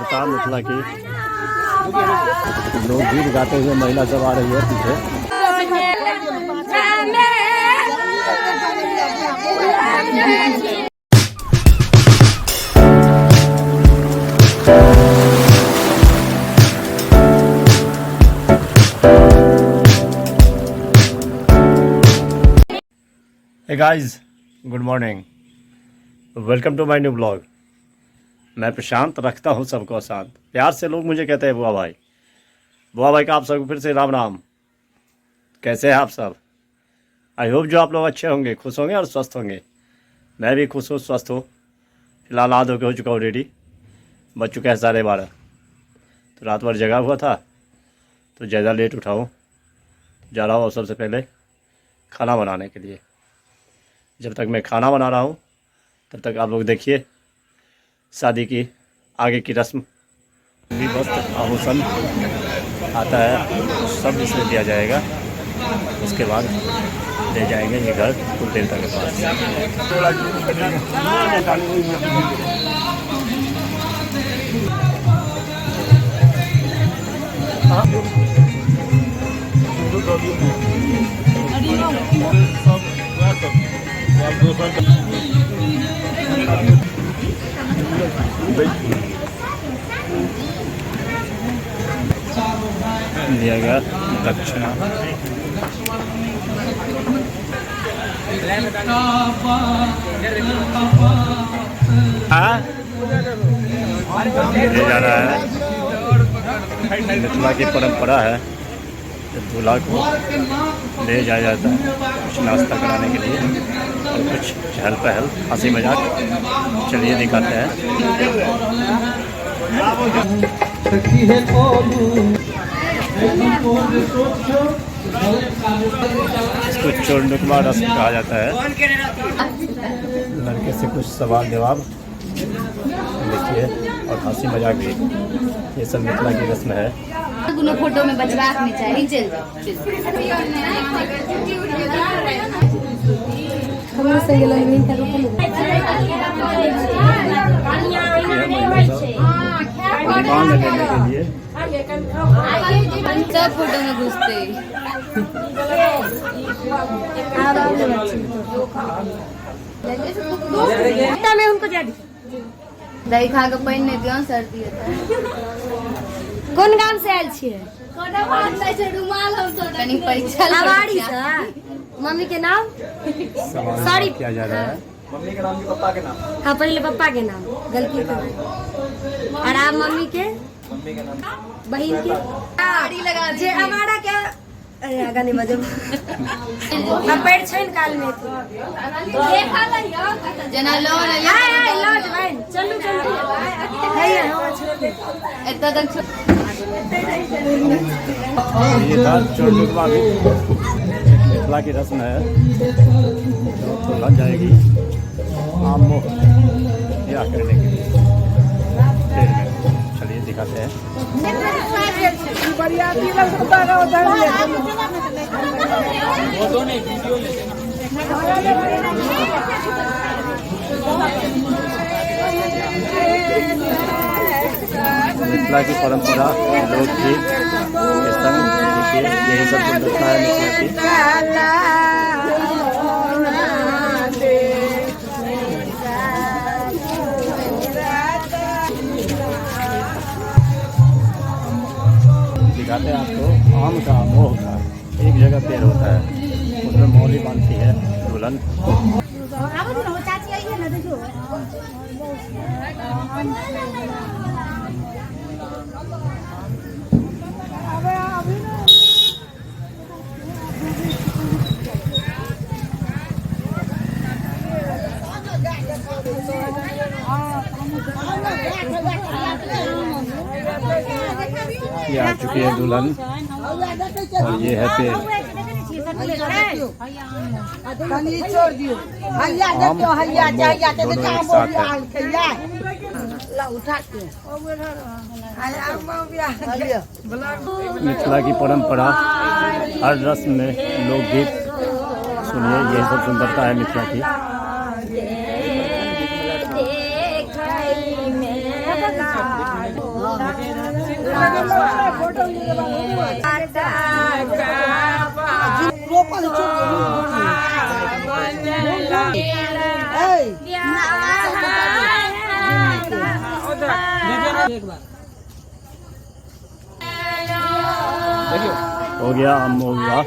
सुंदरता मिथिला की। लोग गीत गाते हुए महिला सब आ रही है पीछे। Hey guys, good morning, welcome to my new blog. मैं प्रशांत, रखता हूँ सबको शांत। प्यार से लोग मुझे कहते हैं बुआ भाई। बुआ भाई का आप सबको फिर से राम राम। कैसे हैं आप सब? आई होप जो आप लोग अच्छे होंगे, खुश होंगे और स्वस्थ होंगे। मैं भी खुश हूँ, स्वस्थ हूँ। फिलहाल हाथ होके हो चुका हूँ रेडी। बज चुका है 12:30। तो रात भर जगा हुआ था तो ज़्यादा लेट उठा हूँ। जा रहा हूँ सबसे पहले खाना बनाने के लिए। जब तक मैं खाना बना रहा हूँ तब तक आप लोग देखिए शादी की आगे की रस्म। भी वस्त्र आभूषण आता है, सब इसमें दिया जाएगा। उसके बाद ले जाएंगे ये घर कुल देवता के पास। दिया गया दक्षिणा। ले जा रहा है, मिथिला की परंपरा है। दूल्हा को ले जाया जाता है कुछ नाश्ता कराने के लिए और कुछ चहल पहल, हंसी मजाक। चलिए दिखाते हैं। इसको चोरनुकमा रस्म कहा जाता है। लड़के से कुछ सवाल जवाब देखिए और हंसी मजाक भी। ये सब मिथिला की रस्म है। फोटो में बचवा में चाहिए। चल लेने के लिए सब फोटो में घुसते में उनको दही खा के पानी नहीं दियो, सर्दी कोन गांव से आयल छियै? कनी परीक्षा लवाड़ी से। मम्मी के नाम सॉरी किया जा रहा है। मम्मी के नाम की पप्पा के नाम। हाँ, पहले पापा के नाम गलती कर। और आप मम्मी के बहन के गाड़ी लगा दे। हमारा क्या आगा नहीं बजे हम पेड़ छन काल में देखा लइयो जना लो लो जवान चलू चलू है हो एत तक। ये था चोरनुकमा भी मिथिला की रस्म है जो तो लग जाएगी आम मोह या करने के लिए। चलिए दिखाते हैं। मिथिला की परंपरा, लोकगीत के संग देखिए यही सब सुंदरता है मिथिला की। दिखाते हैं आपको आम का, मोह का एक जगह पेड़ होता है, उसमें मौली बांधती है दुल्हन। ये आ चुकी है दुल्हन और ये है पेड़। दोनों एक साथ है। मिथिला की परंपरा, हर रस्म में लोकगीत सुनिए, यही सब सुंदरता है मिथिला की। हो गया, हम हो गया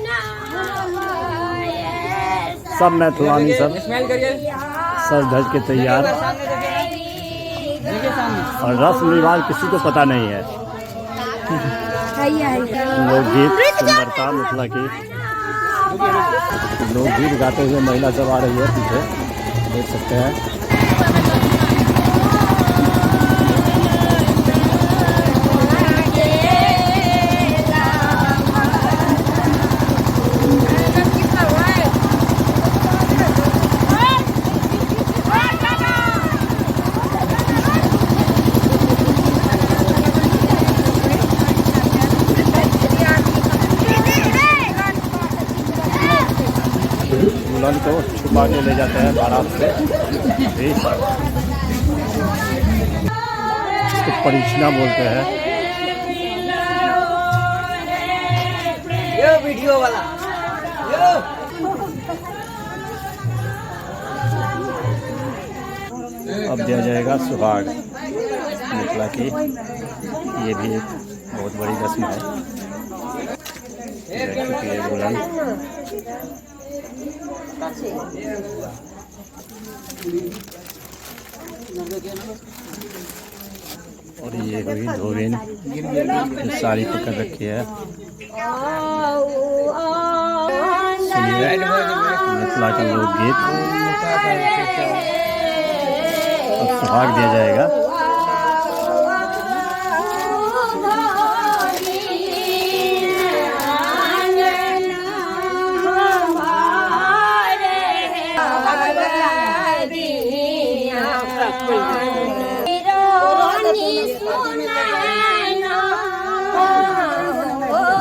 सब मैथुरानी सब सज धज के तैयार। और रस्म रिवाज किसी को पता नहीं है। लोकगीत सुंदरता मिथिला की लोकगीत गाते हुए महिला सब आ रही है पीछे, देख सकते हैं। दुल्हन को छुपा के ले जाते हैं बारात से। इसको परिछना बोलते हैं। ये वीडियो वाला अब दिया जाएगा सुहाग मिथिला की। ये भी एक बहुत बड़ी रस्म है। दुल्हन और ये हुई धोबिन, साड़ी पकड़ रखी है। सुनिए मिथिला का लोकगीत। अब सुहाग दिया जाएगा।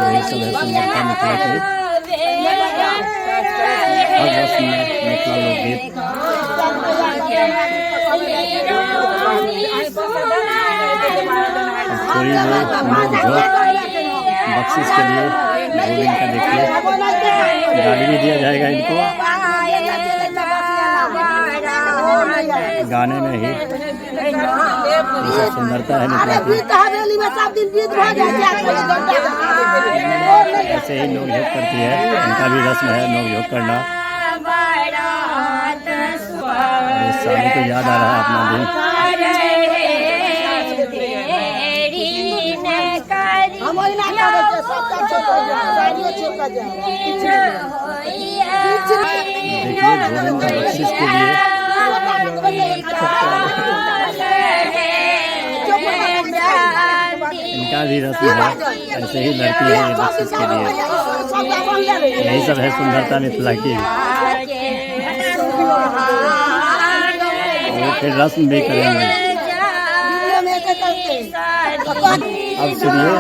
यही सब है सुंदरता मिथिला की। अब रस्म में मिथिला लोकगीत। कोई भी बख्शिश के लिए गोविंद का देखिए गाली भी दिया जाएगा इनको। गाने में ही सुंदरता है मिथिला की। ऐसे ही नोक झोंक करती है, इनका भी रस्म है नोक झोंक करना। और इस सालों को याद आ रहा है अपना दिन। देखिए गोविंद का बख्शिश के लिए इनका भी रस्म है। ऐसे ही लड़की है ये बख्शिश के लिए। यही सब है सुंदरता मिथिला की। वो फिर रस्म भी करेंगे। अब सुनिए,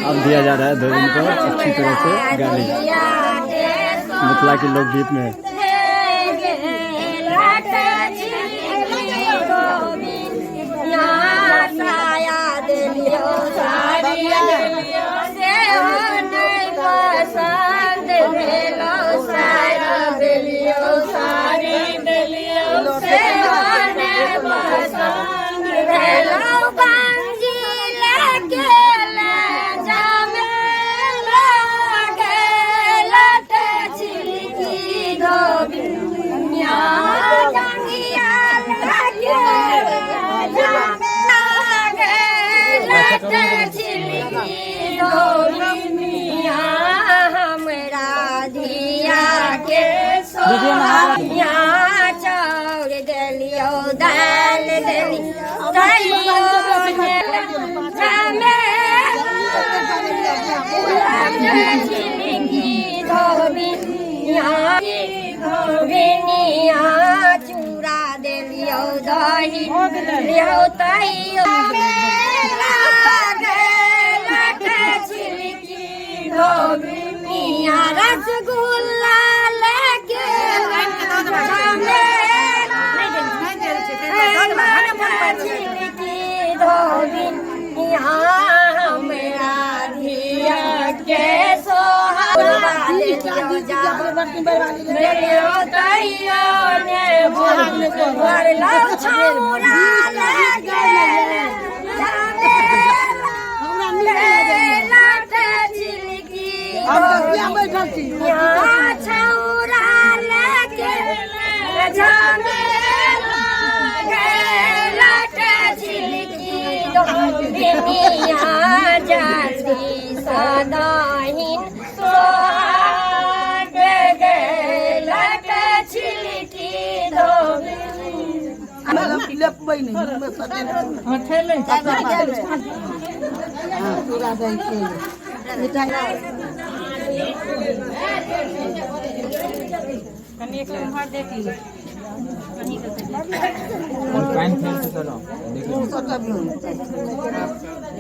अब दिया जा रहा है धोबिन को अच्छी तरह से गाली मिथिला के लोकगीत में। चाउर दलियो दाल दलियो चूड़ा दलियो दही लियो तैयो रसगुल्ला धोबिन यहाँ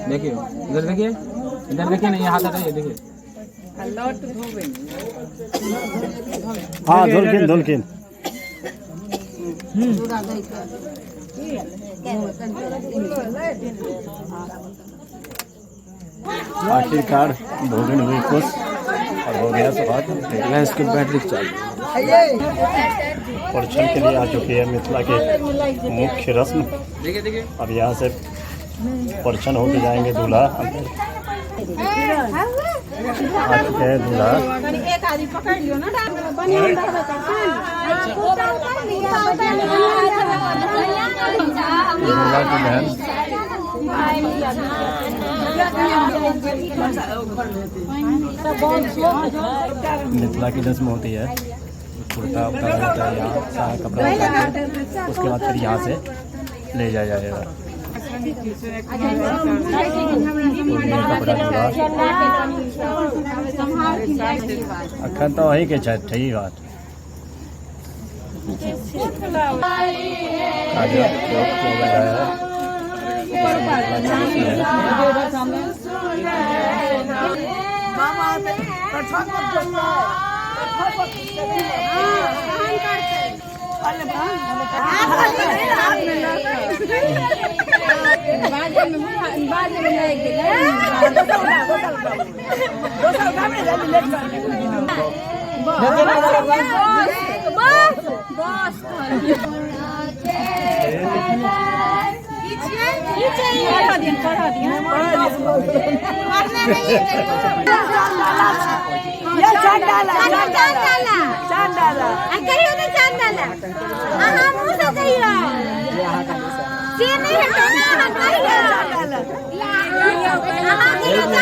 देखिए इधर देखिए, इधर देखिए ना, ये हाथ हटाइए, देखिए हाँ धुलकिन धुलकिन आखिरकार भोजन हुई खुश और हो गया स्वाद। इसकी बैटरी चालू। परिछन के लिए आ चुकी है मिथिला की मुख्य रस्म। देखिए देखिए, अब यहाँ से परिछन होके जाएंगे दूल्हा अंदर। आ चुके हैं दूल्हा। दूल्हा की बहन मिथिला की रस्म होती है, कुर्ता उतारा जाता है, यहाँ सारा कपड़ा उतार के उसके बाद फिर यहाँ से ले जाया जाएगा। कपड़ा दूल्हा अखन तो वही के छठ ही बात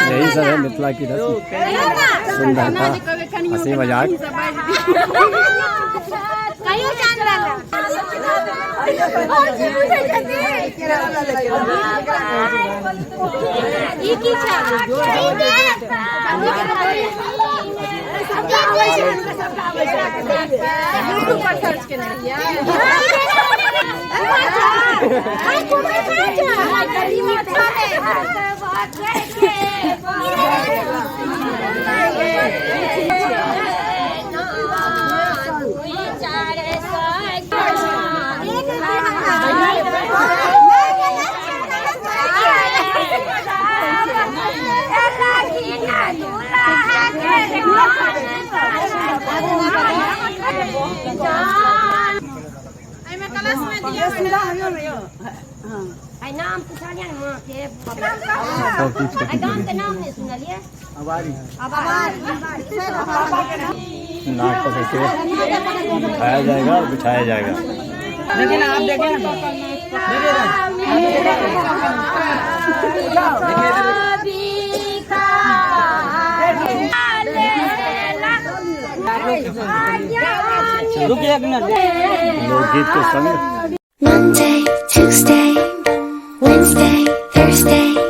यही सब है मिथिला की रस्म, सुंदरता, हंसी मजाक। नाम पूछलिए मां के गांव के नाम नहीं सुनलिए। नाक पकड़ के बिठाया जाएगा और बिछाया जाएगा। लेकिन आप देखें लोकगीत के संग Monday, Tuesday, Wednesday, Thursday.